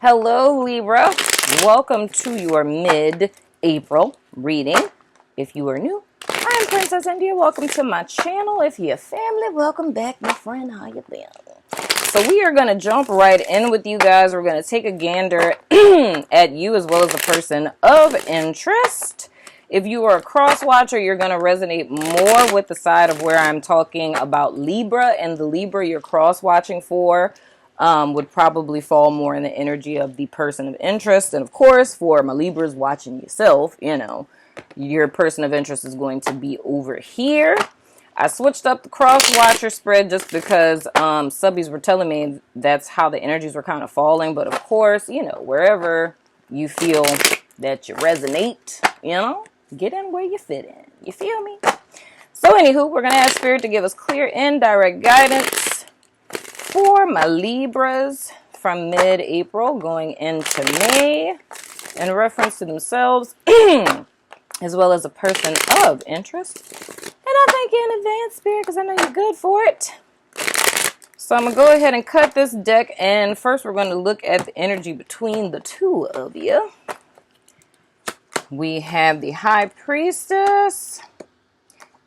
Hello, Libra. Welcome to your mid-April reading. If you are new, I'm Princess India. Welcome to my channel. If you're family, welcome back, my friend. How you been? So we are going to jump right in with you guys. We're going to take a gander at you as well as a person of interest. If you are a cross-watcher, you're going to resonate more with the side of where I'm talking about Libra, and the Libra you're cross-watching for would probably fall more in the energy of the person of interest. And of course, for my Libras watching yourself, you know, your person of interest is going to be over here. I switched up the cross-watcher spread just because subbies were telling me that's how the energies were kind of falling. But of course, you know, wherever you feel that you resonate, you know, get in where you fit in. You feel me? So anywho, we're going to ask Spirit to give us clear and direct guidance for my Libras from mid-April going into May in reference to themselves as well as a person of interest. And I thank you in advance, Spirit, because I know you're good for it. So I'm going to go ahead and cut this deck, and first we're going to look at the energy between the two of you. We have the High Priestess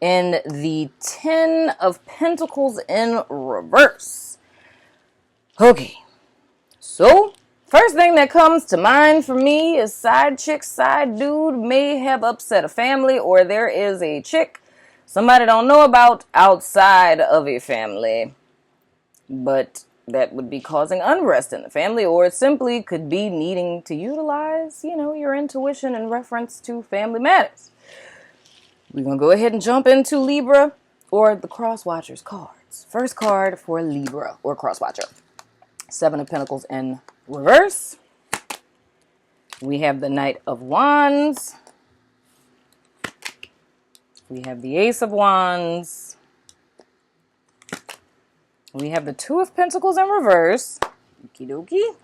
and the Ten of Pentacles in reverse. Okay, so first thing that comes to mind for me is side chick, side dude may have upset a family, or there is a chick somebody don't know about outside of a family, but that would be causing unrest in the family, or it simply could be needing to utilize, you know, your intuition in reference to family matters. We're going to go ahead and jump into Libra or the Crosswatchers cards. First card for Libra or Crosswatcher. Seven of Pentacles in reverse. We have the Knight of Wands. We have the Ace of Wands. We have the Two of Pentacles in reverse. Okie dokie.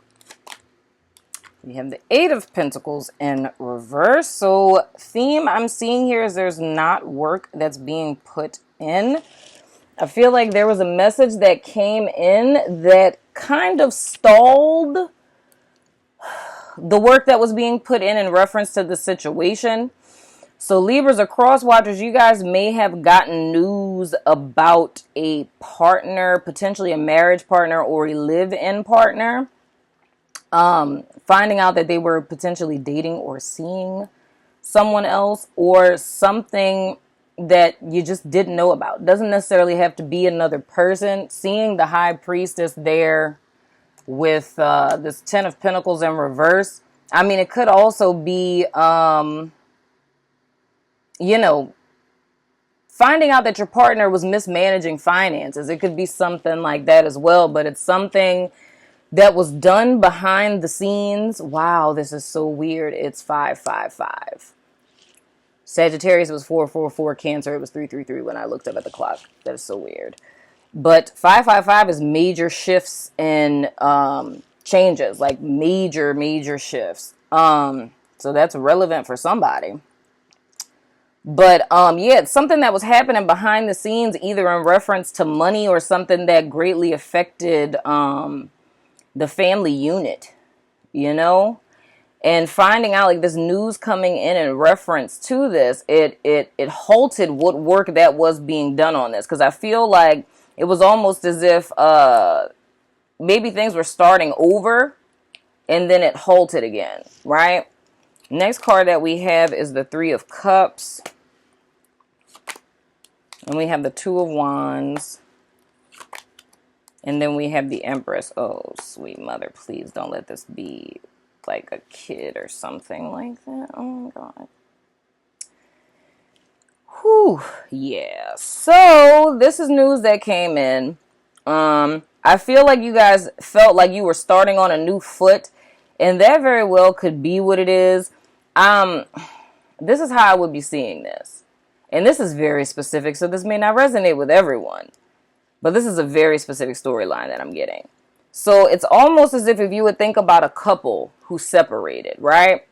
We have the Eight of Pentacles in reverse. So theme I'm seeing here is there's not work that's being put in. I feel like there was a message that came in that kind of stalled the work that was being put in reference to the situation. So Libras or cross-watchers, you guys may have gotten news about a partner, potentially a marriage partner or a live-in partner. Finding out that they were potentially dating or seeing someone else, or something that you just didn't know about. Doesn't necessarily have to be another person. Seeing the High Priestess there with this Ten of Pentacles in reverse. I mean, it could also be, you know, finding out that your partner was mismanaging finances. It could be something like that as well, but it's something that was done behind the scenes. Wow, this is so weird. It's 555. Sagittarius was 444. Cancer, it was 333 when I looked up at the clock. That is so weird. But 555 is major shifts and changes, like major shifts. So that's relevant for somebody. But yeah, it's something that was happening behind the scenes, either in reference to money or something that greatly affected the family unit, you know? And finding out like this news coming in reference to this, it halted what work that was being done on this. Because I feel like it was almost as if maybe things were starting over and then it halted again, right? Next card that we have is the Three of Cups. And we have the Two of Wands. And then we have the Empress. Oh, sweet mother, please don't let this be like a kid or something like that. Oh my God. Whew. Yeah. So this is news that came in. I feel like you guys felt like you were starting on a new foot, and that very well could be what it is. This is how I would be seeing this. And this is very specific, so this may not resonate with everyone. But this is a very specific storyline that I'm getting. So it's almost as if you would think about a couple who separated, right?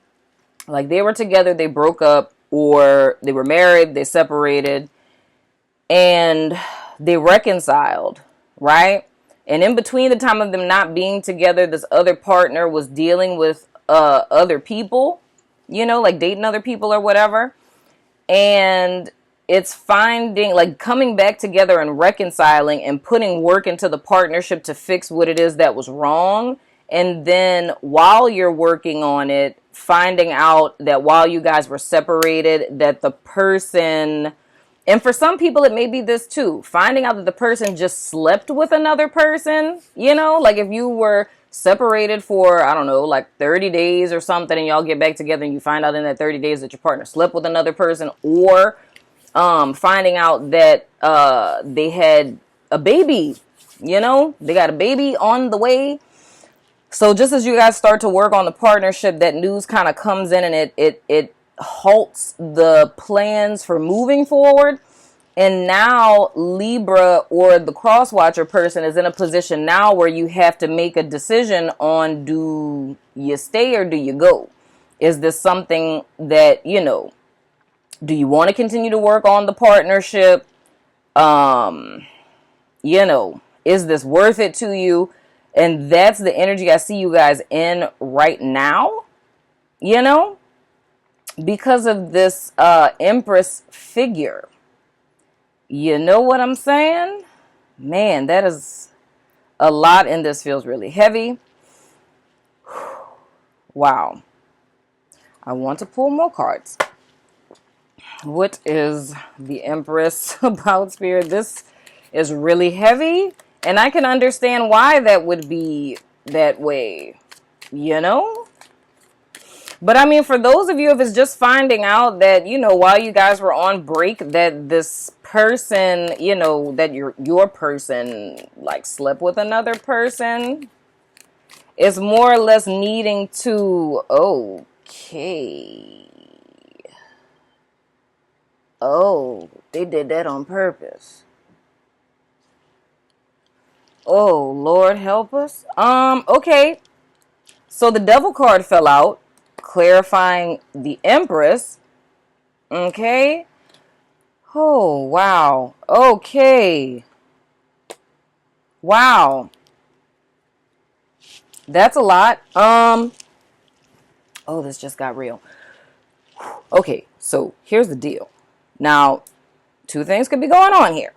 Like they were together, they broke up, or they were married, they separated, and they reconciled, right? And in between the time of them not being together, this other partner was dealing with other people, you know, like dating other people or whatever. And it's finding, like, coming back together and reconciling and putting work into the partnership to fix what it is that was wrong. And then while you're working on it, finding out that while you guys were separated, that the person, and for some people it may be this too, finding out that the person just slept with another person, you know, like if you were separated for, I don't know, like 30 days or something, and y'all get back together and you find out in that 30 days that your partner slept with another person, or finding out that they had a baby, you know, they got a baby on the way. So just as you guys start to work on the partnership, that news kind of comes in and it halts the plans for moving forward. And now Libra or the cross-watcher person is in a position now where you have to make a decision on, do you stay or do you go? Is this something that, you know, do you want to continue to work on the partnership? You know, is this worth it to you? And that's the energy I see you guys in right now, you know, because of this Empress figure. You know what I'm saying? Man, that is a lot, and this feels really heavy. Wow. I want to pull more cards. What is the Empress about, Spirit? This is really heavy. And I can understand why that would be that way, you know? But I mean, for those of you, if it's just finding out that, you know, while you guys were on break, that this person, you know, that your person, like, slept with another person, it's more or less needing to, okay. Oh, they did that on purpose. Oh, Lord help us. Okay. So the Devil card fell out, clarifying the Empress. Okay. Oh, wow. Okay. Wow. That's a lot. Oh, this just got real. Okay, so here's the deal. Now, two things could be going on here.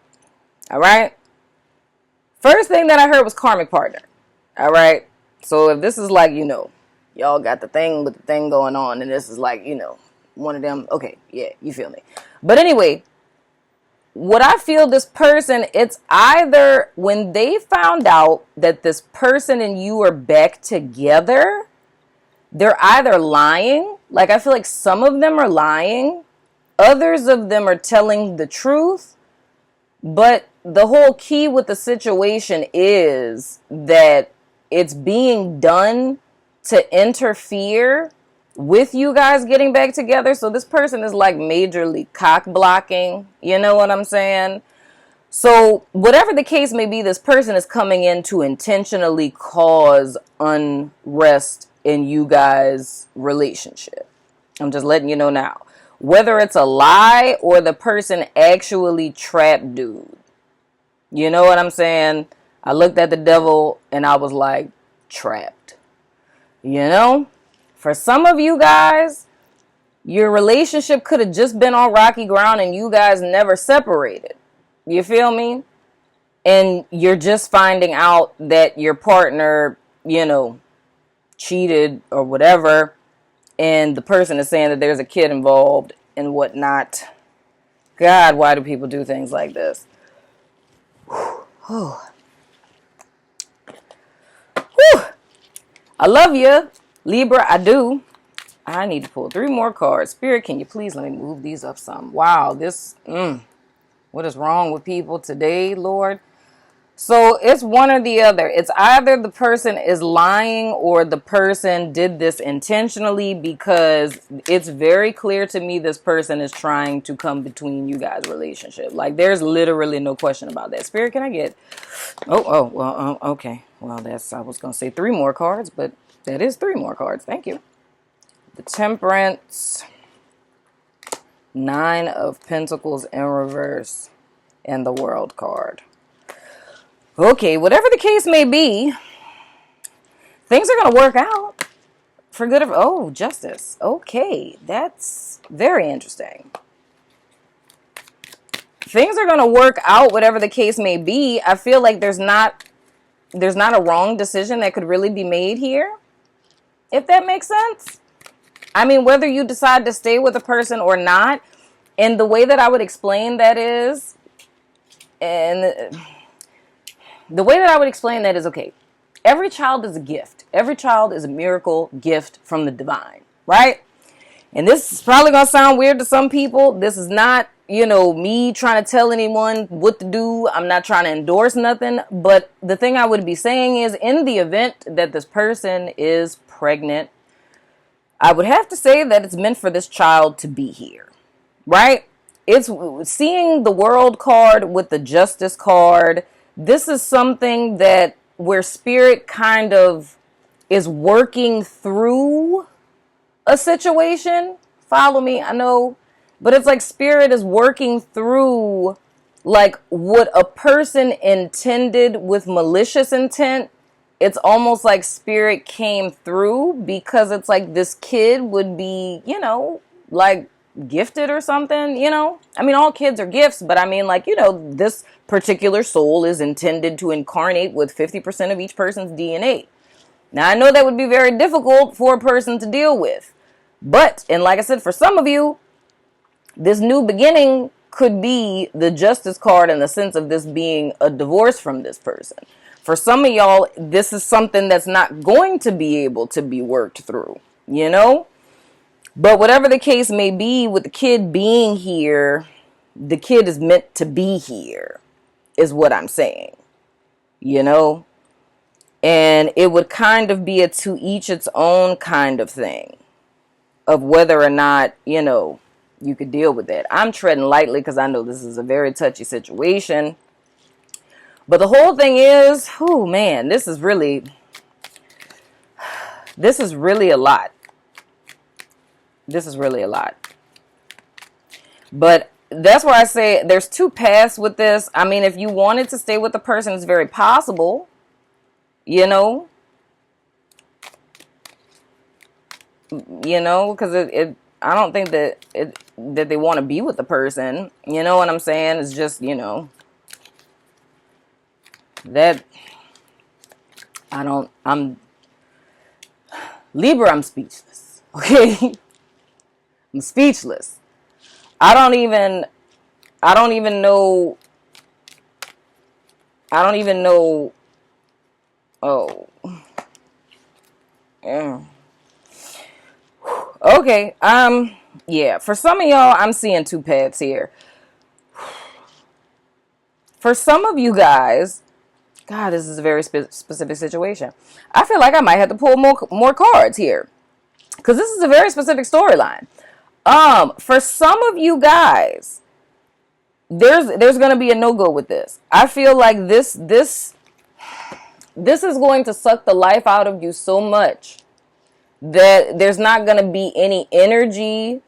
All right. First thing that I heard was karmic partner. All right. So if this is like, you know, y'all got the thing with the thing going on, and this is like, you know, one of them. Okay. Yeah. You feel me? But anyway, what I feel, this person, it's either when they found out that this person and you are back together, they're either lying. Like, I feel like some of them are lying. Others of them are telling the truth. But the whole key with the situation is that it's being done to interfere with you guys getting back together. So this person is like majorly cock blocking. You know what I'm saying? So whatever the case may be, this person is coming in to intentionally cause unrest in you guys' relationship. I'm just letting you know now. Whether it's a lie or the person actually trapped dude. You know what I'm saying? I looked at the Devil and I was like, trapped. You know? For some of you guys, your relationship could have just been on rocky ground and you guys never separated. You feel me? And you're just finding out that your partner, you know, cheated or whatever. And the person is saying that there's a kid involved and whatnot. God, why do people do things like this? Whew. Whew. I love you, Libra. I do. I need to pull 3 more cards. Spirit, can you please let me move these up some? Wow, this, what is wrong with people today, Lord? So it's one or the other. It's either the person is lying or the person did this intentionally, because it's very clear to me this person is trying to come between you guys' relationship. Like, there's literally no question about that. Spirit, can I get... well, okay. Well, I was going to say 3 more cards, but that is 3 more cards. Thank you. The Temperance, 9 of Pentacles in reverse, and the World card. Okay, whatever the case may be, things are going to work out for good of, oh, justice. Okay, that's very interesting. Things are going to work out, whatever the case may be. I feel like there's not a wrong decision that could really be made here, if that makes sense. I mean, whether you decide to stay with a person or not, and the way that I would explain that is, okay, every child is a gift. Every child is a miracle gift from the divine, right? And this is probably going to sound weird to some people. This is not, me trying to tell anyone what to do. I'm not trying to endorse nothing. But the thing I would be saying is, in the event that this person is pregnant, I would have to say that it's meant for this child to be here, right? It's seeing the World card with the Justice card. This is something that where spirit kind of is working through a situation. Follow me, I know, but it's like spirit is working through like what a person intended with malicious intent. It's almost like spirit came through because it's like this kid would be, like gifted or something, I mean, all kids are gifts, but I mean, like, this particular soul is intended to incarnate with 50% of each person's DNA. Now, I know that would be very difficult for a person to deal with, but, and like I said, for some of you, this new beginning could be the Justice card in the sense of this being a divorce from this person. For some of y'all, this is something that's not going to be able to be worked through, But whatever the case may be, with the kid being here, the kid is meant to be here, is what I'm saying, And it would kind of be a to each its own kind of thing of whether or not, you could deal with that. I'm treading lightly because I know this is a very touchy situation. But the whole thing is, oh man, this is really a lot. This is really a lot. But that's why I say there's two paths with this. I mean, if you wanted to stay with the person, it's very possible, because I don't think that they want to be with the person. You know what I'm saying? It's just, that I'm Libra, I'm speechless. Okay? I'm speechless. I don't even know. Oh. Yeah. Okay. Yeah. For some of y'all, I'm seeing two paths here. For some of you guys, God, this is a very specific situation. I feel like I might have to pull more cards here, because this is a very specific storyline. For some of you guys, there's going to be a no-go with this. I feel like this is going to suck the life out of you so much that there's not going to be any energy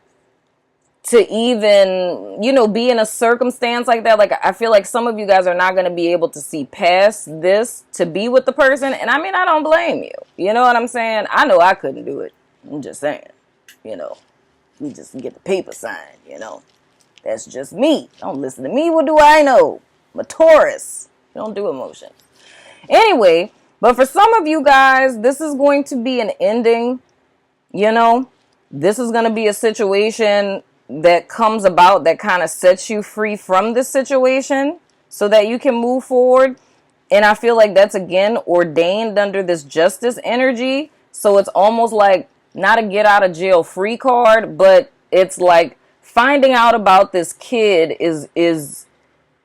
to even, be in a circumstance like that. Like, I feel like some of you guys are not going to be able to see past this to be with the person. And I mean, I don't blame you. You know what I'm saying? I know I couldn't do it. I'm just saying, we just get the paper signed, That's just me. Don't listen to me. What do I know? I'm a Taurus. Don't do emotion. Anyway, but for some of you guys, this is going to be an ending, This is going to be a situation that comes about that kind of sets you free from this situation so that you can move forward. And I feel like that's, again, ordained under this Justice energy. So it's almost like not a get out of jail free card, but it's like finding out about this kid is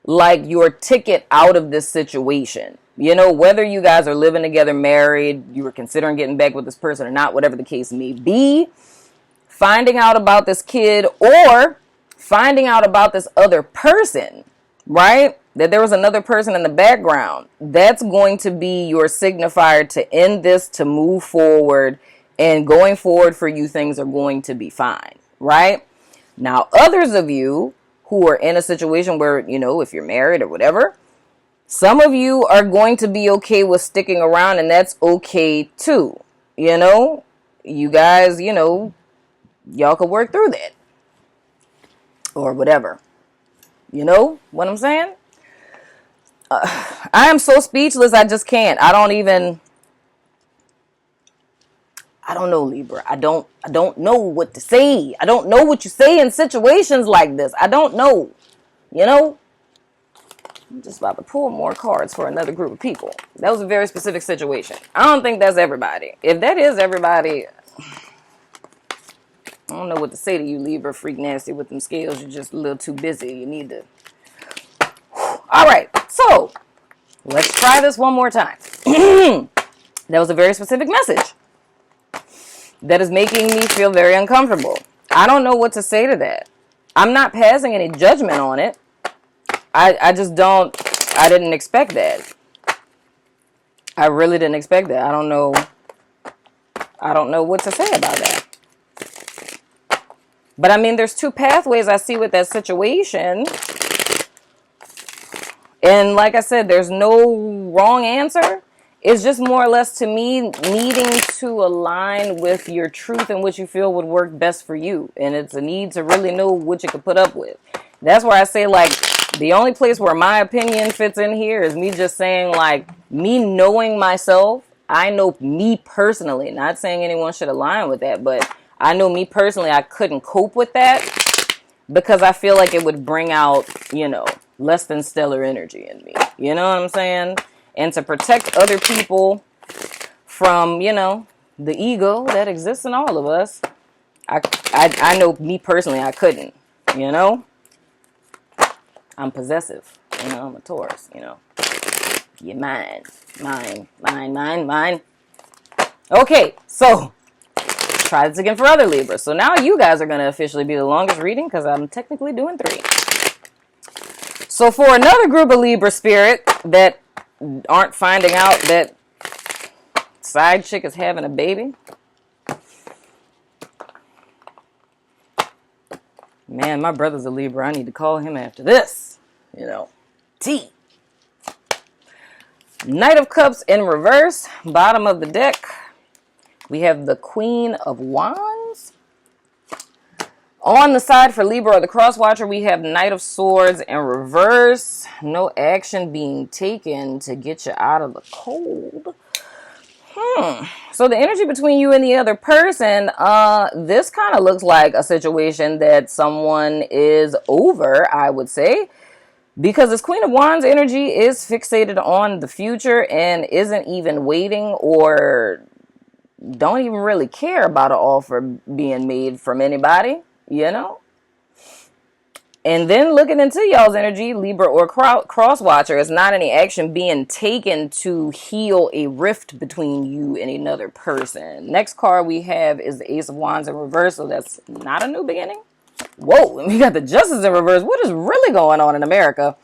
like your ticket out of this situation. Whether you guys are living together, married, you were considering getting back with this person or not, whatever the case may be, finding out about this kid or finding out about this other person, right? That there was another person in the background. That's going to be your signifier to end this, to move forward. And going forward for you, things are going to be fine, right? Now, others of you who are in a situation where, if you're married or whatever, Some of you are going to be okay with sticking around, and that's okay too. You know, you guys, you know, y'all could work through that or whatever. You know what I'm saying? I am so speechless. I just can't. I don't know, Libra. I don't know what to say. I don't know what you say in situations like this. I don't know. You know? I'm just about to pull more cards for another group of people. That was a very specific situation. I don't think that's everybody. If that is everybody, I don't know what to say to you, Libra. Freak nasty with them scales. You're just a little too busy. You need to... All right. So, let's try this one more time. That was a very specific message that is making me feel very uncomfortable. I don't know what to say to that. I'm not passing any judgment on it. I just don't, I didn't expect that. I really didn't expect that. I don't know what to say about that. But I mean, there's two pathways I see with that situation. And like I said, there's no wrong answer. It's just more or less, to me, needing to align with your truth and what you feel would work best for you. And it's a need to really know what you can put up with. That's why I say, like, the only place where my opinion fits in here is me just saying, like, me knowing myself. I know me personally, not saying anyone should align with that, but I know me personally, I couldn't cope with that because I feel like it would bring out, you know, less than stellar energy in me. You know what I'm saying? And to protect other people from, you know, the ego that exists in all of us, I know me personally, I couldn't, you know? I'm possessive, you know, I'm a Taurus, you know. You're mine. Okay, so try this again for other Libras. So now you guys are going to officially be the longest reading because I'm technically doing 3. So for another group of Libra spirit that aren't finding out that side chick is having a baby. Man, my brother's a Libra. I need to call him after this. You know. T. Knight of Cups in reverse. Bottom of the deck. We have the Queen of Wands. On the side for Libra or the Cross Watcher, we have Knight of Swords in reverse. No action being taken to get you out of the cold. So the energy between you and the other person, this kind of looks like a situation that someone is over, I would say. Because this Queen of Wands energy is fixated on the future and isn't even waiting or don't even really care about an offer being made from anybody, you know? And then looking into y'all's energy, Libra or Cross Watcher, is not any action being taken to heal a rift between you and another person. Next card we have is the Ace of Wands in reverse, so that's not a new beginning. Whoa, and we got the Justice in reverse. What is really going on in America?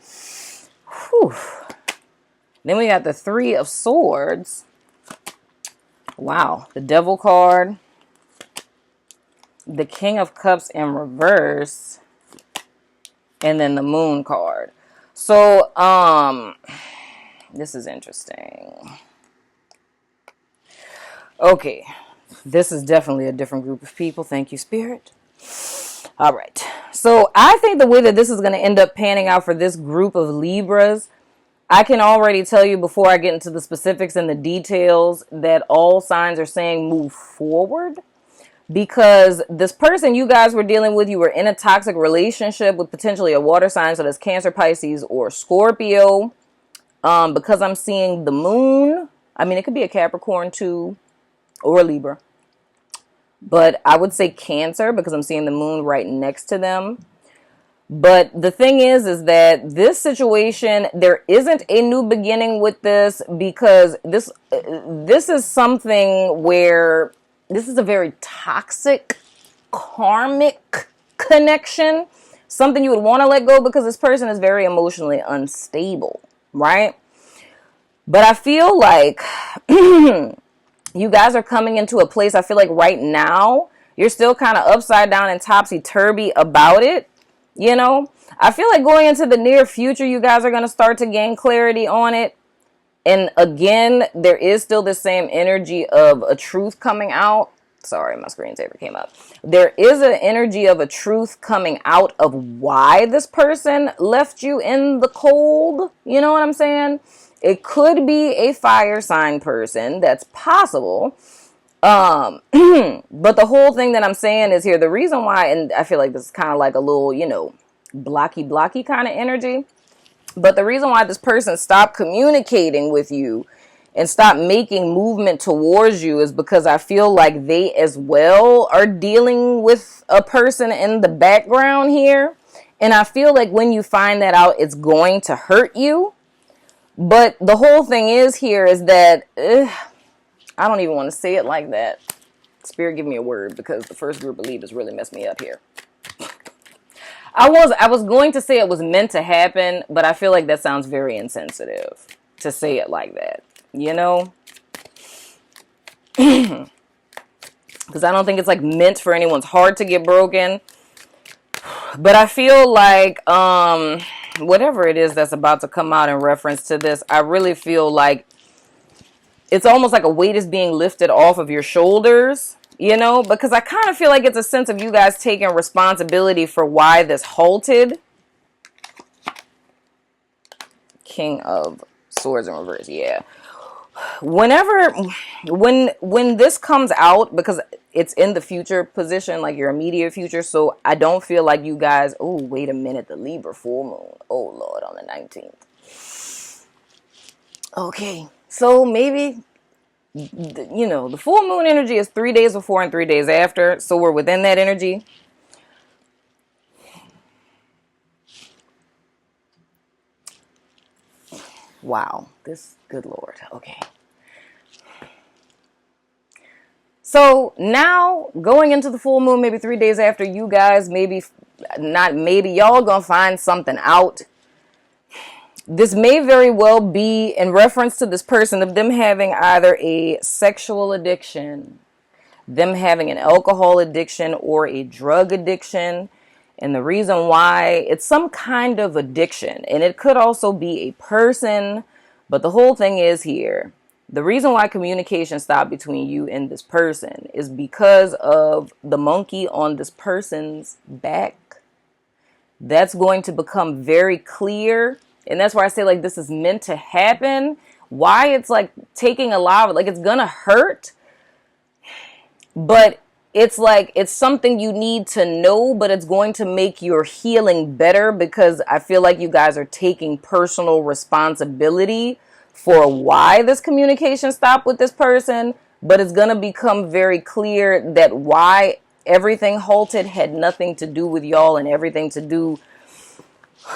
Whew. Then we got the Three of Swords. Wow, the Devil card. The King of Cups in reverse. And then the Moon card. So, this is interesting. Okay. This is definitely a different group of people. Thank you, Spirit. All right. So, I think the way that this is going to end up panning out for this group of Libras, I can already tell you before I get into the specifics and the details that all signs are saying move forward. Because this person you guys were dealing with, you were in a toxic relationship with potentially a water sign. So that's Cancer, Pisces, or Scorpio. Because I'm seeing the moon. I mean, it could be a Capricorn too. Or a Libra. But I would say Cancer because I'm seeing the moon right next to them. But the thing is that this situation, there isn't a new beginning with this. Because this is something where... This is a very toxic, karmic connection. Something you would want to let go because this person is very emotionally unstable, right? But I feel like you guys are coming into a place, I feel like right now, you're still kind of upside down and topsy-turvy about it. You know, I feel like going into the near future, you guys are going to start to gain clarity on it. And again, there is still the same energy of a truth coming out. Sorry, my screensaver came up. There is an energy of a truth coming out of why this person left you in the cold. You know what I'm saying? It could be a fire sign person. That's possible. But the whole thing that I'm saying is here, the reason why, and I feel like this is kind of like a little, you know, blocky kind of energy. But the reason why this person stopped communicating with you and stopped making movement towards you is because I feel like they as well are dealing with a person in the background here. And I feel like when you find that out, it's going to hurt you. But the whole thing is here is that I don't even want to say it like that. Spirit, give me a word, because the first group of leaders really messed me up here. I was going to say it was meant to happen, but I feel like that sounds very insensitive to say it like that, you know? Because I don't think it's like meant for anyone's heart to get broken. But I feel like whatever it is that's about to come out in reference to this, I really feel like it's almost like a weight is being lifted off of your shoulders. You know, because I kind of feel like it's a sense of you guys taking responsibility for why this halted. King of Swords in reverse, yeah. When this comes out, because it's in the future position, like your immediate future, so I don't feel like you guys, oh, wait a minute, the Libra full moon. Oh, Lord, on the 19th. Okay, so maybe... You know, the full moon energy is 3 days before and 3 days after. So we're within that energy. Wow. Good Lord. Okay. So now going into the full moon, maybe 3 days after, you guys, y'all gonna find something out. This may very well be in reference to this person of them having either a sexual addiction, them having an alcohol addiction, or a drug addiction. And the reason why, it's some kind of addiction. And it could also be a person. But the whole thing is here, the reason why communication stopped between you and this person is because of the monkey on this person's back. That's going to become very clear. And that's why I say, like, this is meant to happen. Why it's, like, taking a lot of it. Like, it's gonna hurt. But it's, like, it's something you need to know. But it's going to make your healing better. Because I feel like you guys are taking personal responsibility for why this communication stopped with this person. But it's gonna become very clear that why everything halted had nothing to do with y'all. And everything to do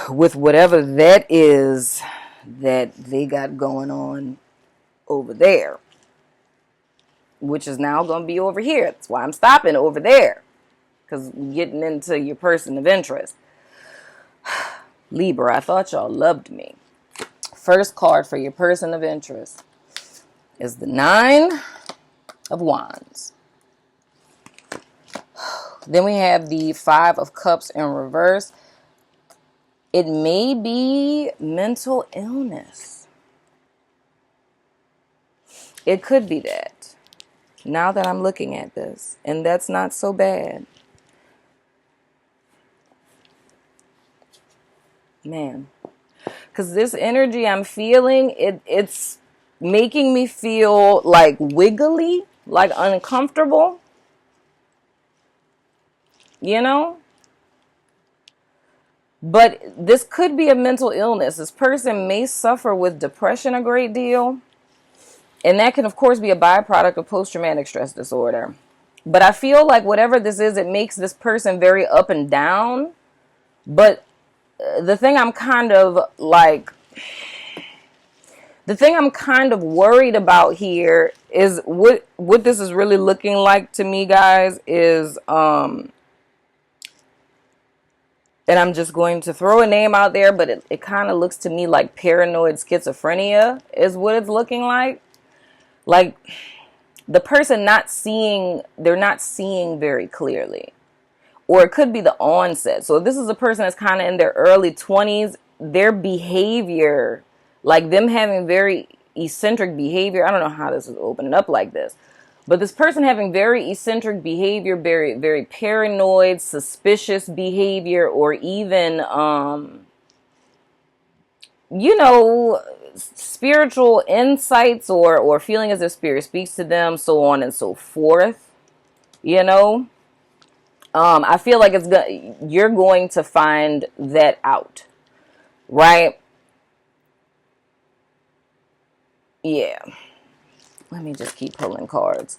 with whatever that is that they got going on over there, which is now going to be over here. That's why I'm stopping over there, because we're getting into your person of interest. Libra, I thought y'all loved me. First card for your person of interest is the 9 of Wands. Then we have the 5 of Cups in reverse. It may be mental illness. It could be that. Now that I'm looking at this. And that's not so bad. Man. Because this energy I'm feeling, it's making me feel like wiggly. Like uncomfortable. You know? But this could be a mental illness. This person may suffer with depression a great deal. And that can, of course, be a byproduct of post-traumatic stress disorder. But I feel like whatever this is, it makes this person very up and down. But the thing I'm kind of worried about here is what this is really looking like to me, guys, is... And I'm just going to throw a name out there, but it kind of looks to me like paranoid schizophrenia is what it's looking like. Like the person they're not seeing very clearly. or it could be the onset. So if this is a person that's kind of in their early 20s, their behavior, like them having very eccentric behavior, I don't know how this is opening up like this, but this person having very eccentric behavior, very, very paranoid, suspicious behavior, or even, you know, spiritual insights or feeling as if spirit speaks to them, so on and so forth, you know. I feel like you're going to find that out, right? Yeah. Let me just keep pulling cards.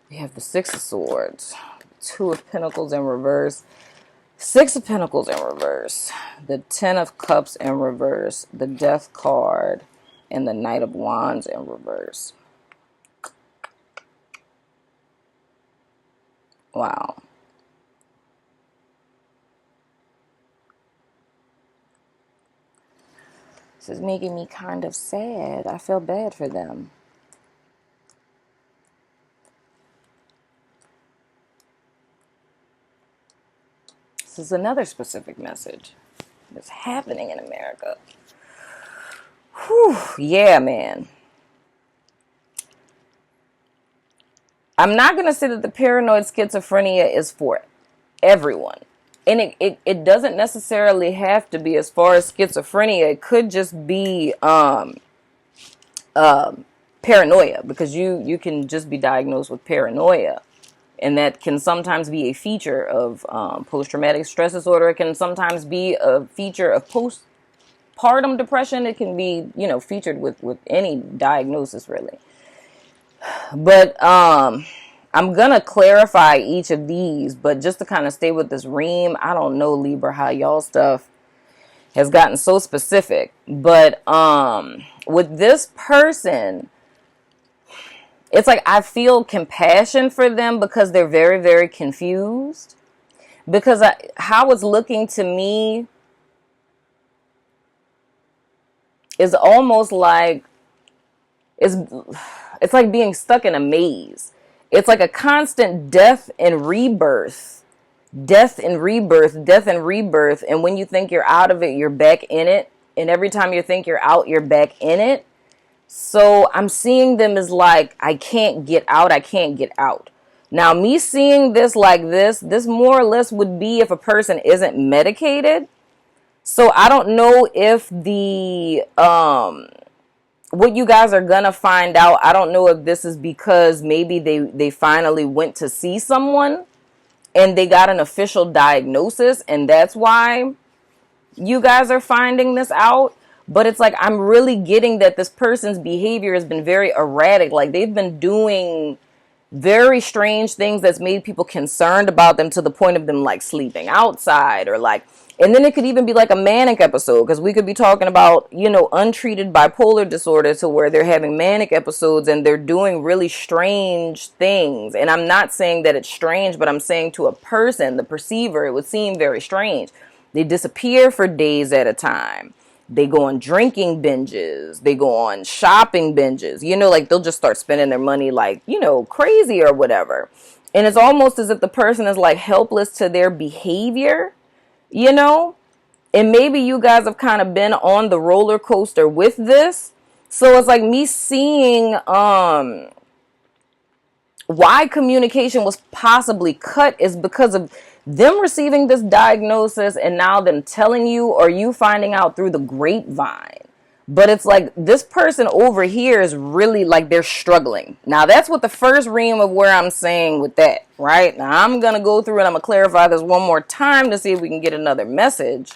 We have the Six of Swords, Two of Pentacles in reverse, Six of Pentacles in reverse, the Ten of Cups in reverse, the Death card, and the Knight of Wands in reverse. Wow. This is making me kind of sad. I feel bad for them. This is another specific message that's happening in America. Whew, yeah, man. I'm not going to say that the paranoid schizophrenia is for everyone. And it doesn't necessarily have to be as far as schizophrenia. It could just be paranoia, because you can just be diagnosed with paranoia. And that can sometimes be a feature of post-traumatic stress disorder. It can sometimes be a feature of postpartum depression. It can be, you know, featured with any diagnosis, really. But I'm going to clarify each of these, but just to kind of stay with this ream, I don't know, Libra, how y'all stuff has gotten so specific. But with this person, it's like I feel compassion for them because they're very, very confused. Because how it's looking to me is almost like it's like being stuck in a maze. It's like a constant death and rebirth. Death and rebirth, death and rebirth. And when you think you're out of it, you're back in it. And every time you think you're out, you're back in it. So I'm seeing them as like, I can't get out, I can't get out. Now, me seeing this like this more or less would be if a person isn't medicated. So I don't know if the, what you guys are going to find out, I don't know if this is because maybe they finally went to see someone and they got an official diagnosis, and that's why you guys are finding this out. But it's like I'm really getting that this person's behavior has been very erratic. Like they've been doing very strange things that's made people concerned about them, to the point of them like sleeping outside, or like, and then it could even be like a manic episode, because we could be talking about, you know, untreated bipolar disorder, to where they're having manic episodes and they're doing really strange things. And I'm not saying that it's strange, but I'm saying to a person, the perceiver, it would seem very strange. They disappear for days at a time. They go on drinking binges. They go on shopping binges. You know, like they'll just start spending their money like, you know, crazy or whatever. And it's almost as if the person is like helpless to their behavior, you know. And maybe you guys have kind of been on the roller coaster with this. So it's like me seeing why communication was possibly cut is because of them receiving this diagnosis and now them telling you, or you finding out through the grapevine. But it's like this person over here is really like they're struggling. Now that's what the first ream of where I'm saying with that, right? Now I'm going to go through and I'm going to clarify this one more time to see if we can get another message.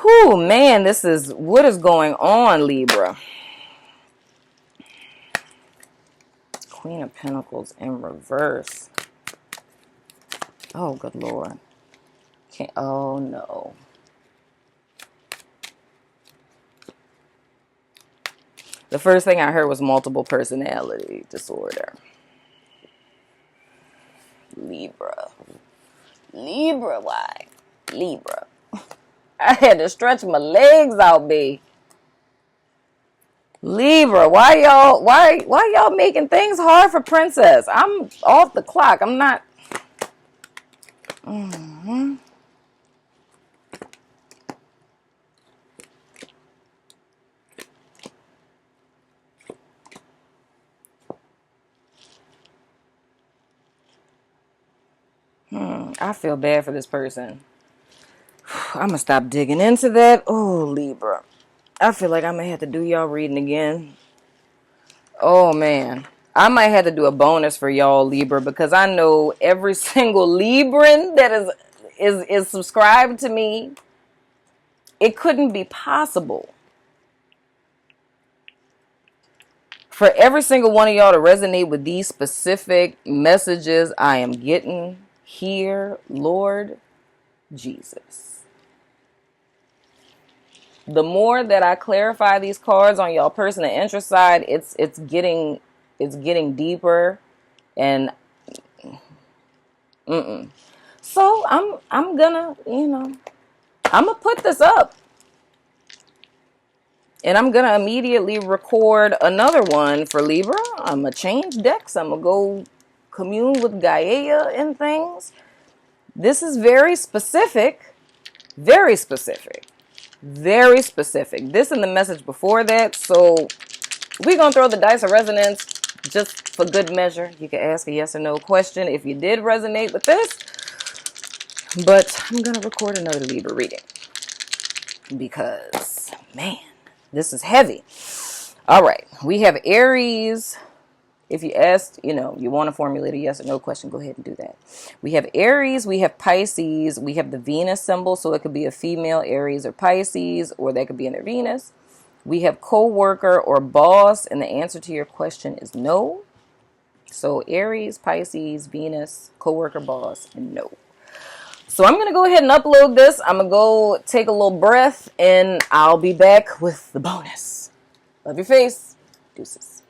Whew, man, this is what is going on, Libra. Queen of Pentacles in reverse. Oh, good Lord. Oh, no. The first thing I heard was multiple personality disorder. Libra. Libra, why? Libra. I had to stretch my legs out, B. Libra, why y'all making things hard for Princess? I'm off the clock. I'm not. I feel bad for this person. I'm going to stop digging into that. Oh, Libra. I feel like I may have to do y'all reading again. Oh, man. I might have to do a bonus for y'all, Libra, because I know every single Libran that is subscribed to me. It couldn't be possible for every single one of y'all to resonate with these specific messages I am getting here, Lord Jesus. The more that I clarify these cards on y'all person and interest side, it's getting deeper, and so I'm gonna, I'm gonna put this up, and I'm gonna immediately record another one for Libra. I'm gonna change decks. I'm gonna go commune with Gaia and things. This is very specific, very specific. Very specific. This and the message before that. So we're going to throw the dice of resonance just for good measure. You can ask a yes or no question if you did resonate with this. But I'm going to record another Libra reading because, man, this is heavy. All right. We have Aries. If you asked, you want to formulate a yes or no question, go ahead and do that. We have Aries, we have Pisces, we have the Venus symbol, so it could be a female Aries or Pisces, or that could be in their Venus. We have co-worker or boss, and the answer to your question is no. So Aries, Pisces, Venus, co-worker, boss, and no. So I'm going to go ahead and upload this. I'm going to go take a little breath, and I'll be back with the bonus. Love your face. Deuces.